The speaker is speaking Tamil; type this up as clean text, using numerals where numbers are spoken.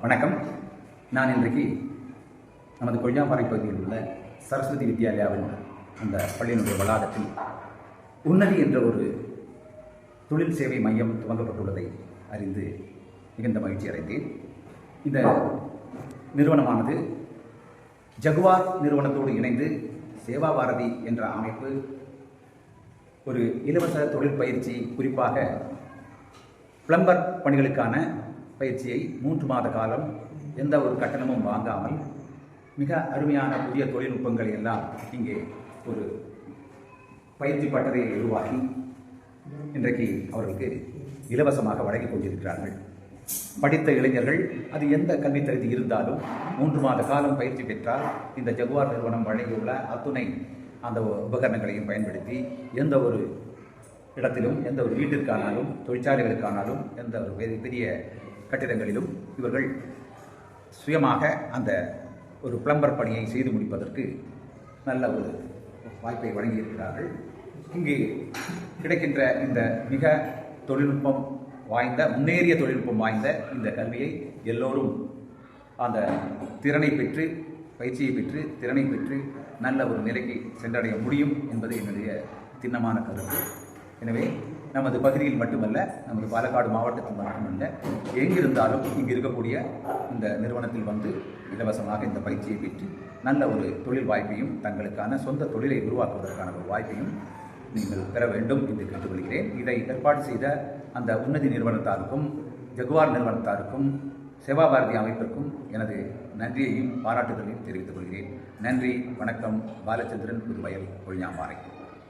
வணக்கம். நான் இன்றைக்கு நமது கொய்யாப்பாறை பகுதியில் உள்ள சரஸ்வதி வித்யாலயாவின் அந்த பள்ளியினுடைய வளாகத்தில் உன்னதி என்ற ஒரு தொழில் சேவை மையம் துவங்கப்பட்டுள்ளதை அறிந்து மிகுந்த மகிழ்ச்சி அடைந்தேன். இந்த நிறுவனமானது ஜகுவார் நிறுவனத்தோடு இணைந்து சேவா பாரதி என்ற அமைப்பு ஒரு இலவச தொழில் பயிற்சி, குறிப்பாக பிளம்பர் பணிகளுக்கான பயிற்சியை 3 மாத காலம் எந்த ஒரு கட்டணமும் வாங்காமல் மிக அருமையான புதிய தொழில்நுட்பங்களை எல்லாம் இங்கே ஒரு பயிற்சி பட்டறையை உருவாக்கி இன்றைக்கு அவர்களுக்கு இலவசமாக வழங்கிக் கொண்டிருக்கிறார்கள். படித்த இளைஞர்கள் அது எந்த கல்வி தகுதி இருந்தாலும் 3 மாத காலம் பயிற்சி பெற்றால் இந்த ஜகுவார் நிறுவனம் வழங்கியுள்ள அத்துணை அந்த உபகரணங்களையும் பயன்படுத்தி எந்த ஒரு இடத்திலும், எந்த ஒரு வீட்டிற்கானாலும், தொழிற்சாலைகளுக்கானாலும், எந்த ஒரு பெரிய கட்டிடங்களிலும் இவர்கள் சுயமாக அந்த ஒரு பிளம்பர் பணியை செய்து முடிப்பதற்கு நல்ல ஒரு வாய்ப்பை வழங்கியிருக்கிறார்கள். இங்கு கிடைக்கின்ற இந்த மிக தொழில்நுட்பம் வாய்ந்த, முன்னேறிய தொழில்நுட்பம் வாய்ந்த இந்த கல்வியை எல்லோரும் அந்த திறனை பெற்று, பயிற்சியை பெற்று, திறனை பெற்று நல்ல ஒரு நிலைக்கு சென்றடைய முடியும் என்பது என்னுடைய திண்ணமான கருத்து. எனவே நமது பகுதியில் மட்டுமல்ல, நமது பாலக்காடு மாவட்டத்தில் மட்டுமல்ல, எங்கிருந்தாலும் இங்கு இருக்கக்கூடிய இந்த நிறுவனத்தில் வந்து இலவசமாக இந்த பயிற்சியை பெற்று நல்ல ஒரு தொழில் வாய்ப்பையும், தங்களுக்கான சொந்த தொழிலை உருவாக்குவதற்கான ஒரு வாய்ப்பையும் நீங்கள் பெற வேண்டும் என்று கேட்டுக்கொள்கிறேன். இதை ஏற்பாடு செய்த அந்த உன்னதி நிறுவனத்தாருக்கும், ஜகுவார் நிறுவனத்தாருக்கும், சேவா பாரதி அமைப்பிற்கும் எனது நன்றியையும் பாராட்டுதலையும் தெரிவித்துக் கொள்கிறேன். நன்றி, வணக்கம். பாலச்சந்திரன், புதுவயல், கொய்யாப்பாறை.